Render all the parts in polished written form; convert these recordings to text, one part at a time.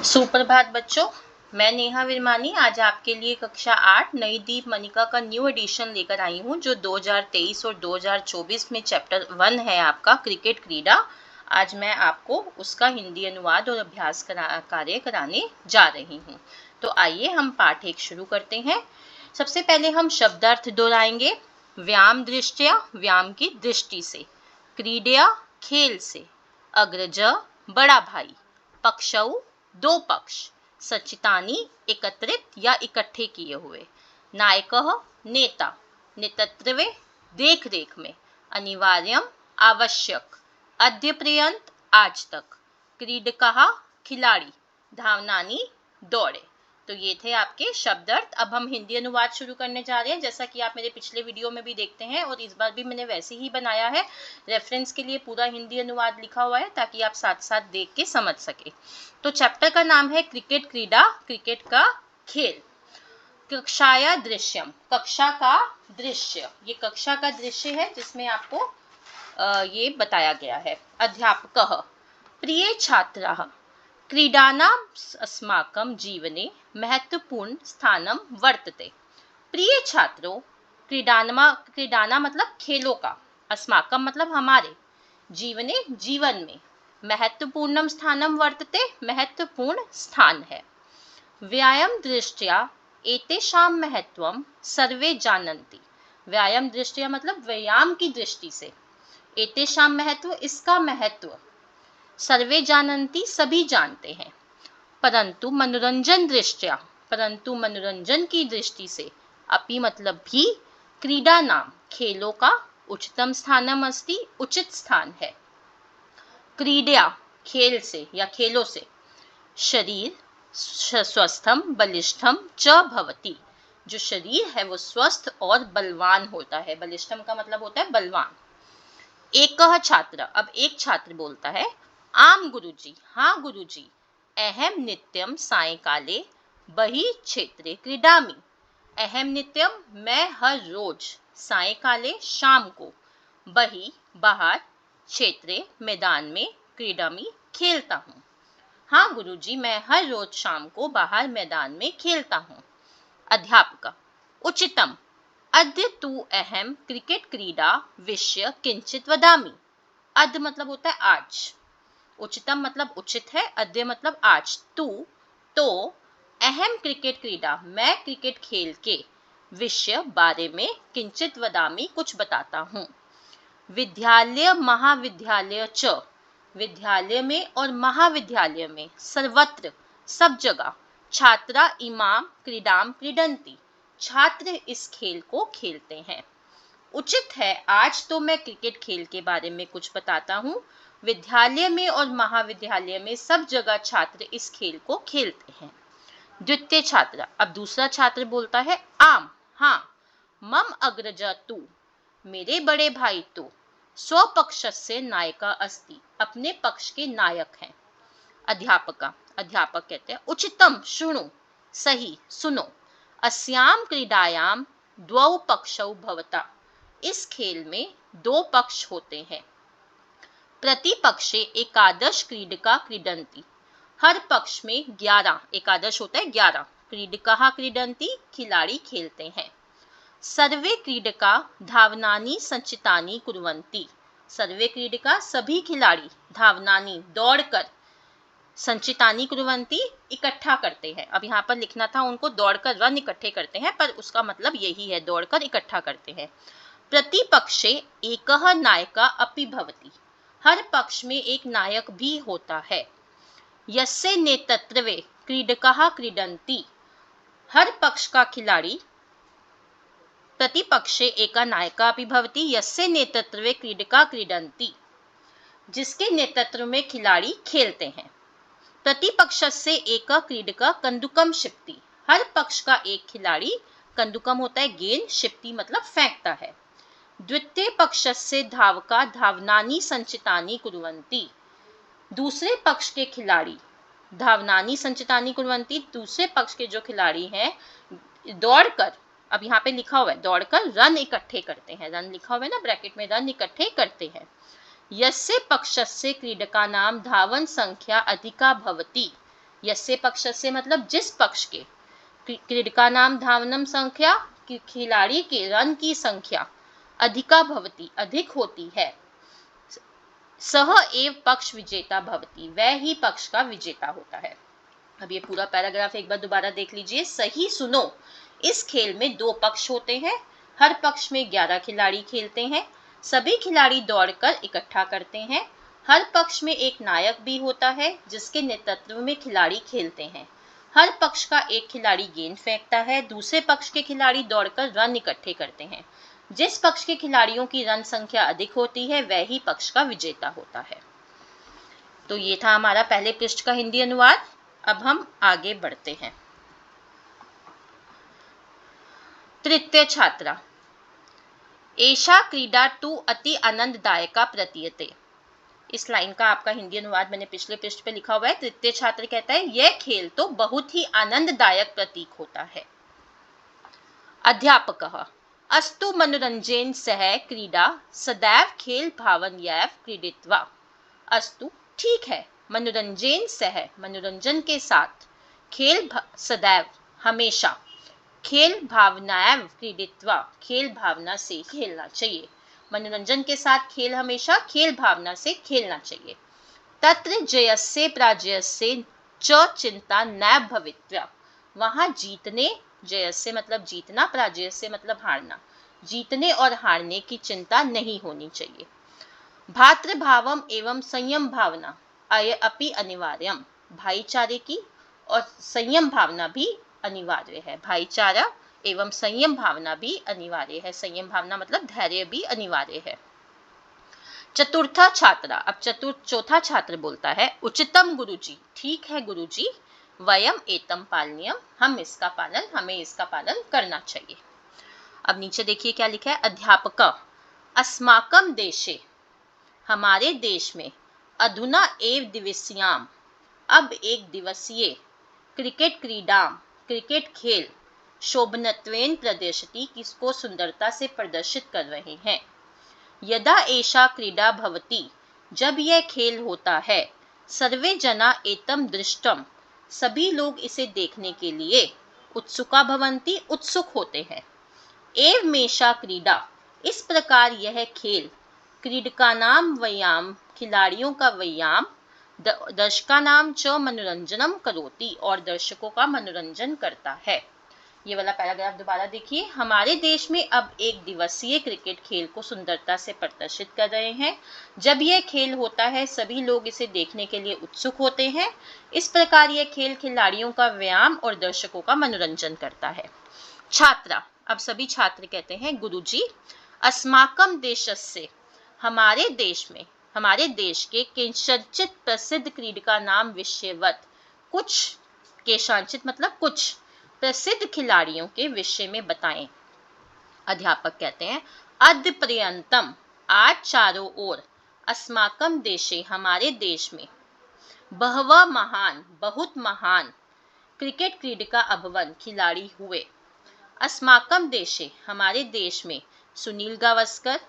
सुप्रभात बच्चों, मैं नेहा विरमानी आज आपके लिए कक्षा 8 नई दीप मनिका का न्यू एडिशन लेकर आई हूँ जो 2023 और 2024 में चैप्टर 1 है आपका क्रिकेट क्रीडा। आज मैं आपको उसका हिंदी अनुवाद और अभ्यास कार्य कराने जा रही हूँ। तो आइए हम पाठ 1 शुरू करते हैं। सबसे पहले हम शब्दार्थ दोहराएंगे। व्यायाम दृष्टया, व्यायाम की दृष्टि से। क्रीडया, खेल से। अग्रज, बड़ा भाई। पक्षौ, दो पक्ष। सचितानी, एकत्रित या इकट्ठे किए हुए। नायकः, नेता। नेतृत्वे, देख रेख में। अनिवार्यम, आवश्यक। अद्य पर्यंत, आज तक। क्रीडकः, खिलाड़ी। धावनानी, दौड़े। तो ये थे आपके शब्दार्थ। अब हम हिंदी अनुवाद शुरू करने जा रहे हैं, जैसा कि आप मेरे पिछले वीडियो में भी देखते हैं और इस बार भी मैंने वैसे ही बनाया है। रेफरेंस के लिए पूरा हिंदी अनुवाद लिखा हुआ है ताकि आप साथ साथ देख के समझ सके। तो चैप्टर का नाम है क्रिकेट क्रीडा, क्रिकेट का खेल। कक्षाया दृश्यम, कक्षा का दृश्य। ये कक्षा का दृश्य है जिसमें आपको ये बताया गया है। अध्यापकः, प्रिय छात्राः, क्रीडानाम् अस्माकं जीवने महत्वपूर्ण स्थानं वर्तते। प्रिय छात्रों, क्रीडाना मतलब खेलों का, अस्माकं मतलब हमारे, जीवने जीवन में, महत्वपूर्णम स्थानम वर्तते महत्वपूर्ण स्थान है। व्यायाम दृष्ट्या एतेषां महत्वं सर्वे जानन्ति। व्यायाम दृष्ट्या मतलब व्यायाम की दृष्टि से। एतेषां महत्व, इसका महत्व। सर्वे जानन्ति, सभी जानते हैं। परंतु मनोरंजन दृष्ट्या, परंतु मनोरंजन की दृष्टि से। अपि मतलब भी, क्रीडा नाम, खेलों का, उच्चतम स्थानम अस्ति, उचित स्थान है। क्रीडया, खेल से या खेलों से। शरीर स्वस्थम बलिष्ठम च भवति, जो शरीर है वो स्वस्थ और बलवान होता है। बलिष्ठम का मतलब होता है बलवान। एकः छात्र, अब एक छात्र बोलता है। आम गुरुजी, हाँ गुरुजी। अहम नित्यम सायंकाले बहि क्षेत्रे क्रीडामि। अहम नित्यम, मैं हर रोज। सायंकाले, शाम को। बहि, बाहर। क्षेत्रे, मैदान में। क्रीडामि, खेलता हूँ। हाँ गुरुजी, मैं हर रोज शाम को बाहर मैदान में खेलता हूँ। अध्यापक, उचितम। अद्य तु अहम क्रिकेट क्रीडा विषय किंचित वदामि। अद्य मतलब होता है आज। उचितम मतलब उचित है, अद्य मतलब आज। तू, तो। अहम क्रिकेट क्रीडा, मैं क्रिकेट खेल के। विषय, बारे में। किंचित वदामि, कुछ बताता हूँ। विद्यालय महाविद्यालय च, विद्यालय में और महाविद्यालय में। सर्वत्र, सब जगह। छात्रा इमाम क्रीडाम क्रीडन्ति, छात्र इस खेल को खेलते हैं। उचित है, आज तो मैं क्रिकेट खेल के बारे में कुछ बताता हूँ। विद्यालय में और महाविद्यालय में सब जगह छात्र इस खेल को खेलते हैं। द्वितीय छात्र, अब दूसरा छात्र बोलता है। आम, हाँ। मम अग्रजा तू, मेरे बड़े भाई तो। स्वपक्षस्य नायका अस्ति, अपने पक्ष के नायक हैं। अध्यापक कहते हैं। उचितम, सुनो। सही, सुनो। अस्याम क्रीडायाम द्वौ पक्षौ भवता, इस खेल में दो पक्ष होते हैं। प्रतिपक्षे एकादश क्रीडका क्रीडन्ति, हर पक्ष में 11, एकादश होता है 11। क्रीडका क्रीडन्ति, खिलाड़ी खेलते हैं। सर्वे क्रीडका धावनानि संचितानि कुर्वन्ति, सर्वे क्रीडका सभी खिलाड़ी। धावनानि दौड़कर। संचितानि कुर्वन्ति इकट्ठा करते हैं। अब यहाँ पर लिखना था उनको दौड़कर रन इकट्ठे करते हैं, पर उसका मतलब यही है, दौड़कर इकट्ठा करते हैं। प्रतिपक्षे एकः नायका अपि भवति, हर पक्ष में एक नायक भी होता है। यस्य नेतृत्वे क्रीडकाः क्रीडन्ति, हर पक्ष का खिलाड़ी। प्रतिपक्षे एका नायका अपि भवति, यस्य नेतृत्वे क्रीडकाः क्रीडन्ति, जिसके नेतृत्व में खिलाड़ी खेलते हैं। प्रतिपक्षस्य एकः क्रीडकः कंदुकम क्षिप्ति, हर पक्ष का एक खिलाड़ी। कंदुकम होता है गेंद, क्षिप्ति मतलब फेंकता है। द्वितीय पक्षस्य धावका धावनानि संचितानि कुर्वन्ति, दूसरे पक्ष के खिलाड़ी। धावनानि संचितानि कुर्वन्ति, दूसरे पक्ष के जो खिलाड़ी हैं दौड़कर, अब यहाँ पे लिखा हुआ है दौड़कर रन इकट्ठे करते हैं। रन लिखा हुआ है ना ब्रैकेट में, रन इकट्ठे करते हैं। यस्य पक्षस्य क्रीडकानां धावन संख्या अधिका भवति, यस्य पक्षस्य मतलब जिस पक्ष के, क्रीडकानां धावनम संख्या खिलाड़ी के रन की संख्या अधिका भवति अधिक होती है, सह एव पक्ष विजेता भवति वह ही पक्ष का विजेता होता है। अब ये पूरा पैराग्राफ एक बार दोबारा देख लीजिए। सही सुनो, इस खेल में 2 पक्ष होते हैं, हर पक्ष में 11 खिलाड़ी खेलते हैं, सभी खिलाड़ी दौड़कर इकट्ठा करते हैं, हर पक्ष में एक नायक भी होता है जिसके नेतृत्व में खिलाड़ी खेलते हैं, हर पक्ष का एक खिलाड़ी गेंद फेंकता है, दूसरे पक्ष के खिलाड़ी दौड़कर रन इकट्ठे करते हैं, जिस पक्ष के खिलाड़ियों की रन संख्या अधिक होती है वह ही पक्ष का विजेता होता है। तो ये था हमारा पहले पृष्ठ का हिंदी अनुवाद। अब हम आगे बढ़ते हैं। तृतीय छात्रा, एषा क्रीडा तु अति आनंददायका प्रतीयते। इस लाइन का आपका हिंदी अनुवाद मैंने पिछले पृष्ठ पे लिखा हुआ है। तृतीय छात्र कहता है यह खेल तो बहुत ही आनंददायक प्रतीक होता है। अध्यापकः अस्तु मनोरंजन सह क्रीडा सदैव खेल भावनयैव क्रीडित्वा। अस्तु ठीक है, मनोरंजन सह मनोरंजन के साथ, खेल सदैव हमेशा, खेल भावनाएं क्रीडित्वा खेल भावना से खेलना चाहिए। मनोरंजन के साथ खेल हमेशा खेल भावना से खेलना चाहिए। तत्र जयस्य पराजयस्य च चिंता न भवित्वा। वहां जीतने, जयस्य मतलब जीतना, पराजयस्य मतलब हारना, जीतने और हारने की चिंता नहीं होनी चाहिए। भातृभावम एवं संयम भावना अय अपि अनिवार्यम। भाईचारे की और संयम भावना भी अनिवार्य है। भाईचारा एवं संयम भावना भी अनिवार्य है। संयम भावना मतलब धैर्य भी अनिवार्य है। चतुर्था छात्रा, अब चौथा छात्र बोलता है उचितम गुरुजी, ठीक है गुरुजी, वयम एतम पालनीयम, हमें इसका पालन करना चाहिए। अब नीचे देखिए क्या लिखा है। अध्यापक अस्माकम देशे, हमारे देश में, अधुना एव दिवस्याम, अब एक दिवसीय, क्रिकेट क्रीडाम, क्रिकेट खेल, शोभनत्वेन प्रदर्शति, किसको सुंदरता से प्रदर्शित कर रहे हैं। यदा एषा क्रीडा भवति, जब यह खेल होता है, सर्वे जना एतम दृष्टम, सभी लोग इसे देखने के लिए, उत्सुका भवन्ति, उत्सुक होते हैं। एवमेषा क्रीडा, इस प्रकार यह खेल, क्रीडकानाम व्यायाम, खिलाड़ियों का व्यायाम, दर्शकानाम च मनोरंजनम करोति, और दर्शकों का मनोरंजन करता है। ये वाला पैराग्राफ दोबारा देखिए। हमारे देश में अब एक दिवसीय क्रिकेट खेल को सुंदरता से प्रदर्शित कर रहे हैं। जब यह खेल होता है सभी लोग इसे देखने के लिए उत्सुक होते हैं। इस प्रकार यह खेल खिलाड़ियों का व्यायाम और दर्शकों का मनोरंजन करता है। छात्रा, अब सभी छात्र कहते हैं गुरुजी, अस्माकम देशस्य, हमारे देश में, हमारे देश के केषांचित प्रसिद्ध क्रीडका नाम विषयवत, कुछ, केषांचित मतलब कुछ, प्रसिद्ध खिलाड़ियों के विषय में बताएं। अध्यापक कहते हैं अद्य पर्यंतम, आज चारों ओर, अस्माकम देशे, हमारे देश में, बहवः महान, बहुत महान, क्रिकेट क्रीडका अभवन्, खिलाड़ी हुए। अस्माकम देशे, हमारे देश में, सुनील गावस्कर,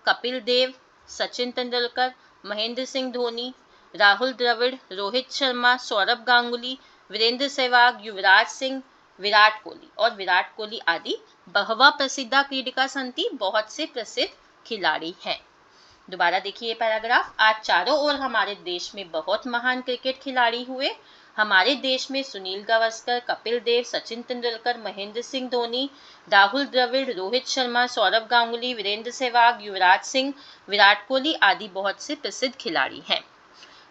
कपिल देव, सचिन तेंदुलकर, महेंद्र सिंह धोनी, राहुल द्रविड़, रोहित शर्मा, सौरभ गांगुली, वीरेंद्र सहवाग, युवराज सिंह, विराट कोहली और विराट कोहली आदि बहवा प्रसिद्धा क्रीडिका संति, बहुत से प्रसिद्ध खिलाड़ी हैं। दोबारा देखिए पैराग्राफ। आज चारों ओर हमारे देश में बहुत महान क्रिकेट खिलाड़ी हुए। हमारे देश में सुनील गावस्कर, कपिल देव, सचिन तेंदुलकर, महेंद्र सिंह धोनी, राहुल द्रविड़, रोहित शर्मा, सौरभ गांगुली, वीरेंद्र सहवाग, युवराज सिंह, विराट कोहली आदि बहुत से प्रसिद्ध खिलाड़ी हैं।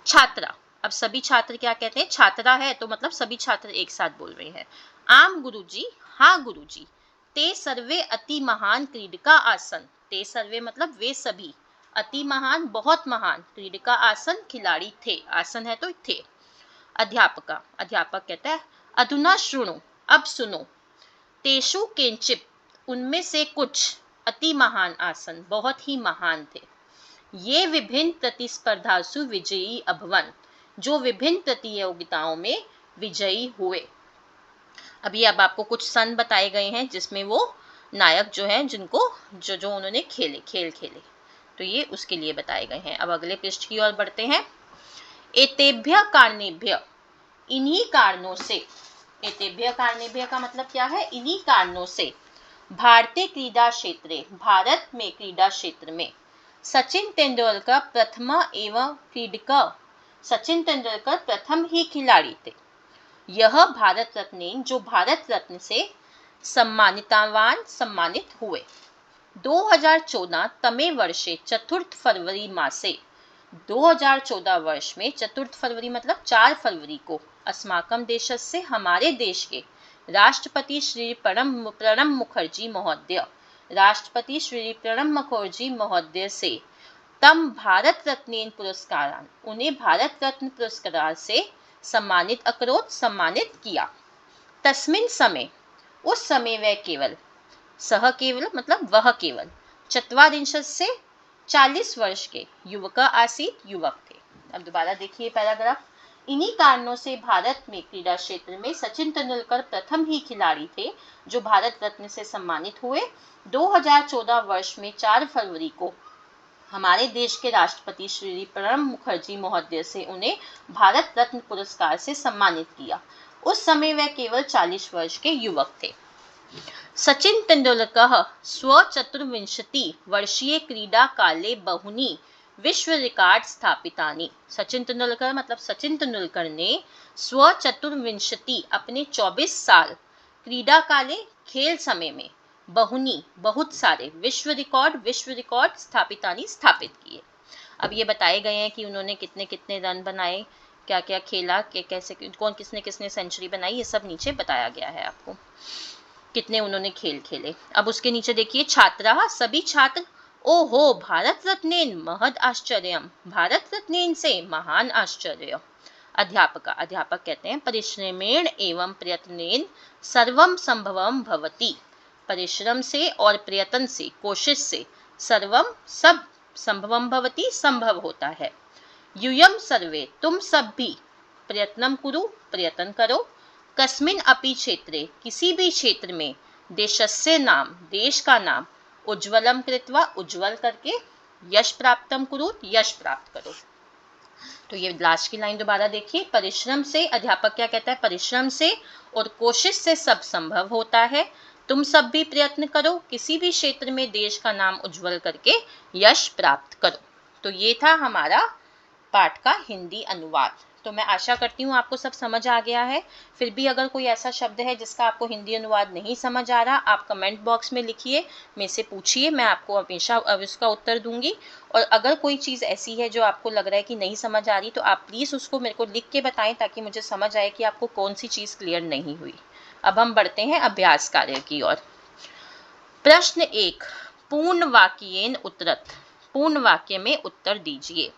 छात्रा, अब सभी छात्र क्या कहते हैं, छात्रा है तो मतलब सभी छात्र एक साथ बोल रहे हैं। आम गुरुजी, हाँ गुरुजी, ते सर्वे अति महान क्रीडका आसन, ते सर्वे मतलब वे सभी, अति महान बहुत महान, क्रीडका आसन खिलाड़ी थे, आसन है तो थे। अध्यापक कहता है अधुना श्रुणु, अब सुनो, तेषु केंचित, उनमें से कुछ, अति महान आसन, बहुत ही महान थे, ये विभिन्न प्रतिस्पर्धासु विजयी अभवन, जो विभिन्न प्रतियोगिताओं में विजयी हुए। अभी अब आपको कुछ सन बताए गए हैं जिसमें वो नायक जो है जिनको जो उन्होंने खेल खेले, तो ये उसके लिए बताए गए हैं। अब अगले पृष्ठ की ओर बढ़ते हैं। एतेभ्य कारणेभ्य, इन्हीं कारणों से, एतेभ्य कारणेभ्य का मतलब क्या है, इन्हीं कारणों से भारतीय क्रीडा क्षेत्रे, भारत में क्रीडा क्षेत्र में सचिन तेंदुलकर प्रथम एवं क्रीडक, सचिन तेंदुलकर प्रथम ही खिलाड़ी थे। यह भारत रत्न, जो भारत रत्न से सम्मानित हुए। 2014 तमे वर्षे चतुर्थ फरवरी मासे, 2014 वर्ष में चतुर्थ फरवरी मतलब 4 फरवरी को अस्माकं देशस्य, हमारे देश के राष्ट्रपति श्री प्रणब मुखर्जी महोदय, राष्ट्रपति श्री प्रणब मुखर्जी महोदय से तम भारत रत्न पुरस्कार, उन्हें भारत रत्न पुरस्कार से सम्मानित किया। तस्मिन् समय, उस समय वह केवल, सह केवल मतलब वह केवल, चत्वारिंशस्य 40 वर्ष के युवक आसीत, युवक थे। अब दोबारा देखिए पैराग्राफ। इन्हीं कारणों से भारत में क्रीडा क्षेत्र में सचिन तेंदुलकर प्रथम ही खिलाड़ी थे जो भारत रत्न से सम्मानित हुए। 2014 वर्ष में 4 फरवरी को हमारे देश के राष्ट्रपति श्री प्रणब मुखर्जी महोदय से उन्हें भारत रत्न पुरस्कार से सम्मानित किया। उस समय वह केवल 40 वर्ष के युवक थे। सचिन तेंदुलकर स्वचतुर्विंशति वर्षीय क्रीडा काले बहुनी विश्व रिकॉर्ड स्थापितानि। सचिन तेंदुलकर मतलब सचिन तेंदुलकर ने स्वचतुर्विंशति अपने 24 साल क्रीडा काले खेल समय में बहुनी बहुत सारे विश्व रिकॉर्ड स्थापित किए। अब ये बताए गए हैं कि उन्होंने कितने कितने रन बनाए, क्या क्या खेला, कैसे कौन किसने किसने सेंचुरी बनाई, ये सब नीचे बताया गया है आपको, कितने उन्होंने खेल खेले। अब उसके नीचे देखिए, छात्रा, सभी छात्र, ओहो भारत रत्नेन महद आश्चर्यम, भारत रत्नेन से महान आश्चर्य। अध्यापक कहते हैं, परिश्रमेण एवं प्रयत्नेन सर्वम संभवम भवति, परिश्रम से और प्रयत्न से, कोशिश से, सर्वम सब, संभवम भवति संभव होता है। यूयम सर्वे, तुम सब भी, प्रयत्नम कुरु, प्रयत्न करो, कस्मिन अपि क्षेत्रे, किसी भी क्षेत्र में, देशस्य नाम, देश का नाम, उज्ज्वलम कृत्वा, उज्ज्वल करके, यश प्राप्तम कुरु, यश प्राप्त करो। तो ये लास्ट की लाइन दोबारा देखिए, परिश्रम से, अध्यापक क्या कहता है, परिश्रम से और कोशिश से सब संभव होता है। तुम सब भी प्रयत्न करो, किसी भी क्षेत्र में देश का नाम उज्जवल करके यश प्राप्त करो। तो ये था हमारा पाठ का हिंदी अनुवाद। तो मैं आशा करती हूँ आपको सब समझ आ गया है। फिर भी अगर कोई ऐसा शब्द है जिसका आपको हिंदी अनुवाद नहीं समझ आ रहा, आप कमेंट बॉक्स में लिखिए, मेरे से पूछिए, मैं आपको हमेशा उसका उत्तर दूंगी। और अगर कोई चीज़ ऐसी है जो आपको लग रहा है कि नहीं समझ आ रही, तो आप प्लीज़ उसको मेरे को लिख के बताएं ताकि मुझे समझ आए कि आपको कौन सी चीज़ क्लियर नहीं हुई। अब हम बढ़ते हैं अभ्यास कार्य की ओर। प्रश्न 1, पूर्ण वाक्येन उत्तरत, पूर्ण वाक्य में उत्तर दीजिए।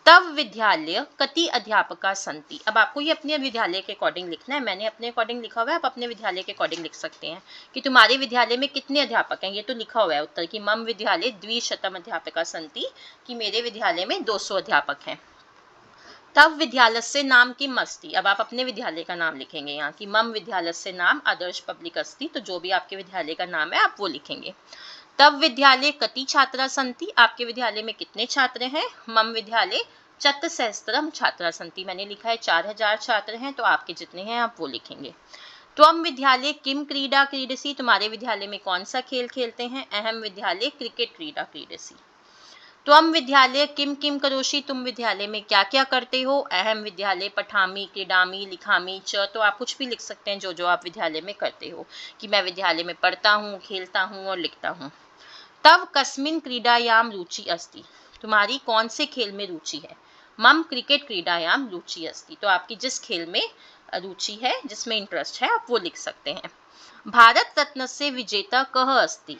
तव विद्यालय कति अध्यापका संति। अब आपको ये अपने विद्यालय के अकॉर्डिंग लिखना है, मैंने अपने अकॉर्डिंग लिखा हुआ है, आप अपने विद्यालय के अकॉर्डिंग लिख सकते हैं कि तुम्हारे विद्यालय में कितने अध्यापक हैं। ये तो लिखा हुआ है उत्तर की, मम विद्यालय 200 अध्यापका संति, कि मेरे विद्यालय में 200 अध्यापक हैं। तब विद्यालय से नाम किम अस्ति, अब आप अपने विद्यालय का नाम लिखेंगे यहाँ कि मम विद्यालय से नाम आदर्श पब्लिक अस्ति, तो जो भी आपके विद्यालय का नाम है आप वो लिखेंगे। तब विद्यालय कति छात्रा संति, आपके विद्यालय में कितने छात्र हैं। मम विद्यालय 4,000 छात्रा संति, मैंने लिखा है 4000 छात्र हैं, तो आपके जितने हैं आप वो लिखेंगे। त्वम विद्यालय किम क्रीडा क्रीडसी, तुम्हारे विद्यालय में कौन सा खेल खेलते हैं। अहम विद्यालय क्रिकेट क्रीडा क्रीडसी। त्वम विद्यालय किम किम करोषि, तुम विद्यालय में क्या क्या करते हो। अहम विद्यालय पठामि क्रीडामि लिखामि च, तो आप कुछ भी लिख सकते हैं जो जो आप विद्यालय में करते हो, कि मैं विद्यालय में पढ़ता हूँ, खेलता हूँ और लिखता हूँ। तब कस्मिन क्रीडायाम रुचि अस्ति, तुम्हारी कौन से खेल में रुचि है। मम क्रिकेट क्रीडायाम रुचि अस्ति, तो आपकी जिस खेल में रुचि है, जिसमें इंटरेस्ट है, आप वो लिख सकते हैं। भारत रत्न से विजेता कह अस्ति,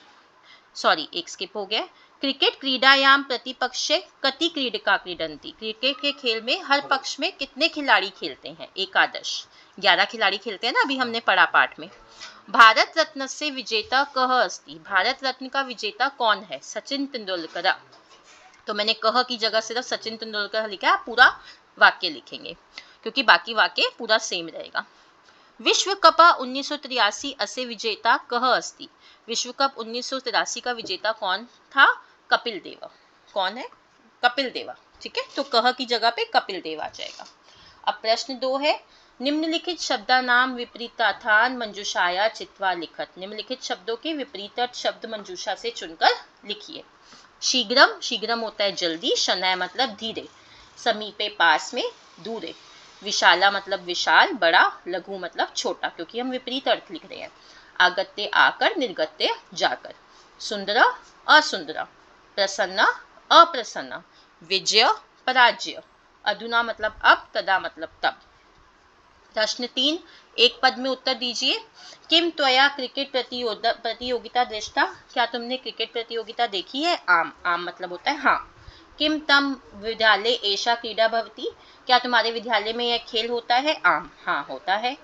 सॉरी एक स्किप हो गया। क्रिकेट क्रीडायाम प्रतिपक्षे कति क्रीडका क्रीडन्ति, क्रिकेट के खेल में हर पक्ष में कितने खिलाड़ी खेलते हैं। एकादश, 11 खिलाड़ी खेलते हैं ना, अभी हमने पढ़ा पाठ में। भारत रत्न से विजेता कह अस्ति, भारत रत्न का विजेता कौन है। सचिन तेंदुलकर, तो मैंने कह की जगह सिर्फ सचिन तेंदुलकर लिखा है, पूरा वाक्य लिखेंगे क्योंकि बाकी वाक्य पूरा सेम रहेगा। विश्व कप 1983 असे विजेता कह अस्ति, विश्व कप 1983 का विजेता कौन था। कपिल देव, कौन है, कपिल देव, ठीक है, तो कह की जगह पे कपिल देव आ जाएगा। अब प्रश्न 2 है, निम्नलिखित शब्दानाम विपरीतार्थान मंजूषाया चित्वा लिखत। निम्नलिखित शब्दों के विपरीत शब्द मंजूषा से चुनकर लिखिए। शीघ्रम, शीघ्रम होता है जल्दी, शनय मतलब धीरे, समीपे पास में, दूरे, विशाला मतलब विशाल बड़ा, लघु मतलब छोटा, क्योंकि हम विपरीत अर्थ लिख रहे हैं। आगत्य आकर, निर्गत्य जाकर, सुंदरा असुंदरा, प्रसन्ना अप्रसन्ना, विजय पराजय, अधुना मतलब अब, तदा मतलब तब। प्रश्न 3, एक पद में उत्तर दीजिए। किम त्वया क्रिकेट प्रतियोगिता दृष्टा, क्या तुमने क्रिकेट प्रतियोगिता देखी है? आम, आम मतलब होता है हाँ। किम तम विद्यालय एषा क्रीडा भवति, क्या तुम्हारे विद्यालय में यह खेल होता है? आम, हाँ होता है।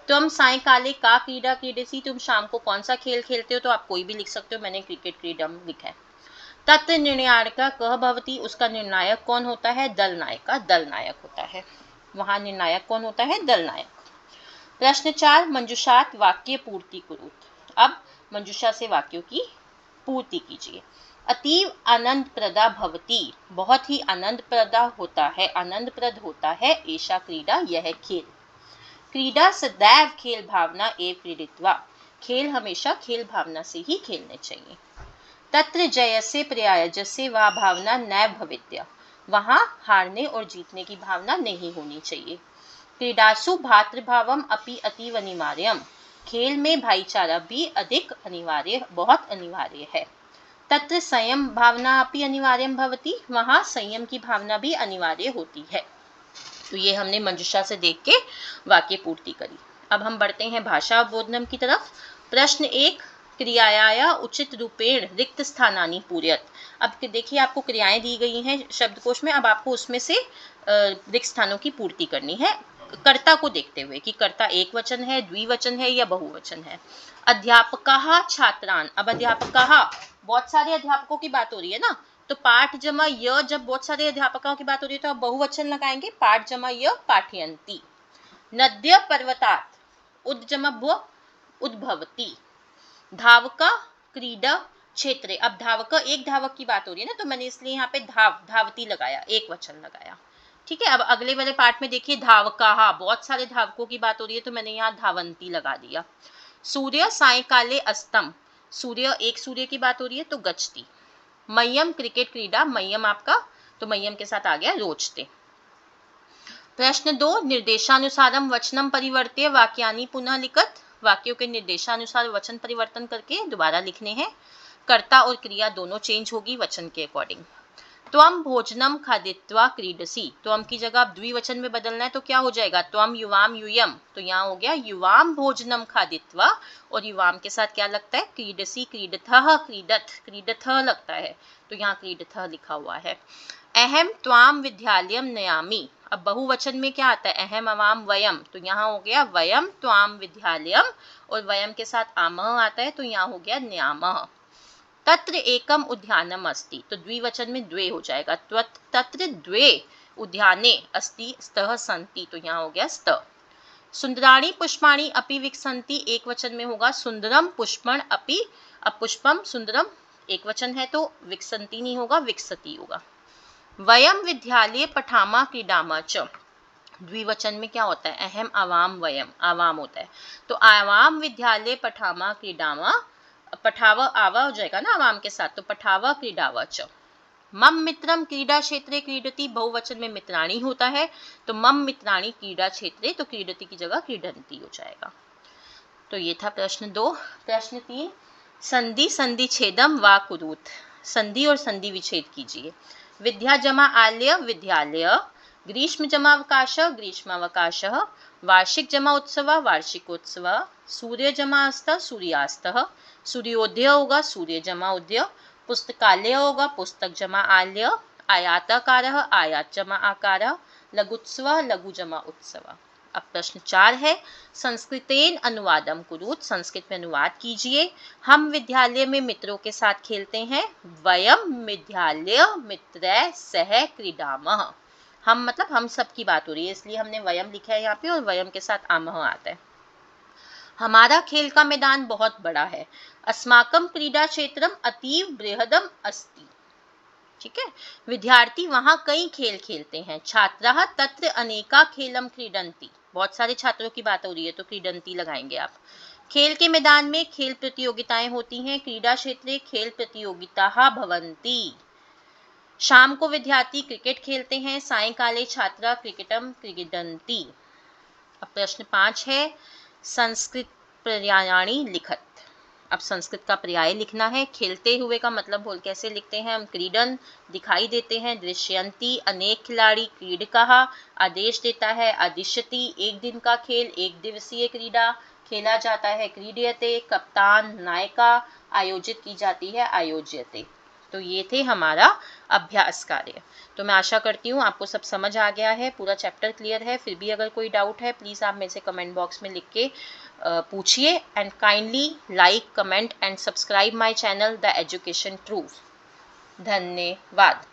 तुम सायकाले का क्रीडा क्रीडसी, तुम शाम को कौन सा खेल खेलते हो? तो आप कोई भी लिख सकते हो, मैंने क्रिकेट क्रीडम लिखा है। तत्र निर्णायक कह भवति, उसका निर्णायक कौन होता है? दल नायक, दल नायक होता है। वहां निर्णायक कौन होता है? दल नायक। प्रश्न 4, मंजूषात वाक्य पूर्ति कुरुत। अब मंजूषा से वाक्यों की पूर्ति कीजिए। अतीव आनंद प्रदा भवती, बहुत ही आनंद प्रदा होता है, आनंद प्रद होता है, ऐसा क्रीडा यह खेल। क्रीडा सदैव खेल भावना एव क्रीडित्वा, खेल हमेशा खेल भावना से ही खेलने चाहिए। तत्र जयसे प्रयाजसे वा भावना नैव भवित्य, वहां हारने और जीतने की भावना नहीं होनी चाहिए। क्रीडासु भातृभावम अपि अतीव अनिवार्यम, खेल में भाईचारा भी अधिक अनिवार्य, बहुत अनिवार्य है। तत्र संयम भावना अपि अनिवार्यम भवति, वहां संयम की भावना भी अनिवार्य होती है। तो ये हमने मंजूषा से देख के वाक्य पूर्ति करी। अब हम बढ़ते हैं भाषा अवबोधनम की तरफ। प्रश्न 1, क्रियाया उचित रूपेण रिक्त स्थानानि पूरयत। अब देखिए आपको क्रियाएं दी गई हैं शब्दकोश में, अब आपको उसमें से रिक्त स्थानों की पूर्ति करनी है कर्ता को देखते हुए कि कर्ता एक वचन है, द्विवचन है या बहुवचन है। अध्यापकाः छात्रान, अब अध्यापकाः बहुत सारे अध्यापकों की बात हो रही है ना, तो पाठ जमा य, जब बहुत सारे अध्यापकों की बात हो रही है तो आप बहुवचन लगाएंगे, पाठ जमा य पाठयन्ति। नद्य पर्वतात्, उद जमा भ्व उद्भवति। धावका क्रीडा क्षेत्रे, अब धावक एक धावक की बात हो रही है ना, तो मैंने इसलिए यहाँ पे धावती लगाया, एक वचन लगाया। ठीक है, अब अगले वाले पार्ट में देखिए धावका, बहुत सारे धावकों की बात हो रही है तो मैंने यहाँ धावंती लगा दिया। सूर्य सायकाले अस्तम, सूर्य एक सूर्य की बात हो रही है तो गच्छति। मह्यम क्रिकेट क्रीडा, मह्यम आपका तो मह्यम के साथ आ गया रोचते। प्रश्न 2, निर्देशानुसारम वचनम परिवर्त्य वाक्यानि पुनः लिखत, वाक्यों के निर्देशानुसार वचन परिवर्तन करके दोबारा लिखने हैं। कर्ता और क्रिया दोनों चेंज होगी वचन के अकॉर्डिंग। त्वम भोजनम खादित्वा क्रीडसी, त्वम की जगह आप द्विवचन में बदलना है तो क्या हो जाएगा? त्वम युवाम यूयम, तो यहाँ हो गया युवाम भोजनम खादित्वा, और युवाम के साथ क्या लगता है? क्रीडसी क्रीडथः, क्रीडथ क्रीडथः लगता है, तो यहाँ क्रीडथः लिखा हुआ है। अहम त्वाम विद्यालयम नयामि, अब बहुवचन में क्या आता है? अहम अवाम वयम, तो यहाँ हो गया वयम त्वाम विद्यालयम, और वयम के साथ आमः आता है तो यहाँ हो गया न्यामः। तत्र एकम उद्यानम अस्ति, तो द्विवचन में द्वे हो जाएगा, तत्र द्वे उद्याने अस्ति स्तः सन्ति, तो यहाँ हो गया स्त। सुंदराणि पुष्पाणि अपि विकसन्ति, एक वचन में होगा सुंदरम पुष्पण अपि, अब पुष्पम सुंदरम एक वचन है तो विकसन्ति नहीं होगा, विकसति होगा। वयम विद्यालय पठामा क्रीडामा च, द्विवचन में क्या होता है? अहम आवाम वयम, आवाम होता है, तो आवाम विद्यालय पठामा क्रीडामा, पठावा आवा हो जाएगा ना आवाम के साथ, तो पठावा क्रीडावा च। मम मित्रम क्रीडा क्षेत्रे क्रीडति, बहुवचन में मित्राणी होता है तो मम मित्राणी क्रीडा क्षेत्रे, तो क्रीडति की जगह क्रीडन्ति हो जाएगा। तो ये था प्रश्न 2। प्रश्न 3, संधि संधि छेदम वा कुरुत, संधि और संधि विच्छेद कीजिए। विद्या जमा आल्य विद्यालय, ग्रीष्म जमा अवकाश ग्रीष्मावकाश, वार्षिक जमा उत्सव वार्षिकोत्सव, सूर्य जमा अस्त सूर्यास्त, सूर्योदय होगा सूर्य जमा उदय, पुस्तकालय होगा पुस्तक जमा आल्य, आयाताकार आयात जमा आकार, लघुत्सव लघु जमा उत्सव। अब प्रश्न 4 है, संस्कृतेन अनुवादम कुरुत, संस्कृत में अनुवाद कीजिए। हम विद्यालय में मित्रों के साथ खेलते हैं। वयम विद्यालय मित्रै सह क्रीडामः, हम मतलब हम सब की बात हो रही है इसलिए हमने वयम लिखा है यहाँ पे, और वयम के साथ आमः आता है। हमारा खेल का मैदान बहुत बड़ा है। अस्माकं क्रीडा क्षेत्रम अतीव बृहदम अस्ति। ठीक है। विद्यार्थी वहां कई खेल खेलते हैं। छात्राः तत्र अनेका खेलम क्रीडन्ति। बहुत सारे छात्रों की बात हो रही है तो क्रीडन्ति लगाएंगे आप। खेल के मैदान में खेल प्रतियोगिताएं होती हैं। क्रीडा क्षेत्रे खेल प्रतियोगिताः भवन्ति। शाम को विद्यार्थी क्रिकेट खेलते हैं। सायंकाले छात्रा क्रिकेटम क्रीडन्ति। अब प्रश्न 5 है, संस्कृत पर्यायाणि लिखत। अब संस्कृत का पर्याय लिखना है। खेलते हुए का मतलब बोल कैसे लिखते हैं हम? क्रीडन, दिखाई देते हैं, दृश्यंती, अनेक खिलाड़ी, क्रीडकः, आदेश देता है, आदिश्यति, एक दिन का खेल, एक दिवसीय क्रीडा, खेला जाता है, क्रीड्यते, कप्तान, नायिका, आयोजित की जाती है, आयोज्यते। तो ये थे हमारा अभ्यास कार्य। तो मैं आशा करती हूँ आपको सब समझ आ गया है, पूरा चैप्टर क्लियर है। फिर भी अगर कोई डाउट है प्लीज़ आप मेरे से कमेंट बॉक्स में लिख के पूछिए। And kindly like, comment and subscribe my channel the education truth. धन्यवाद।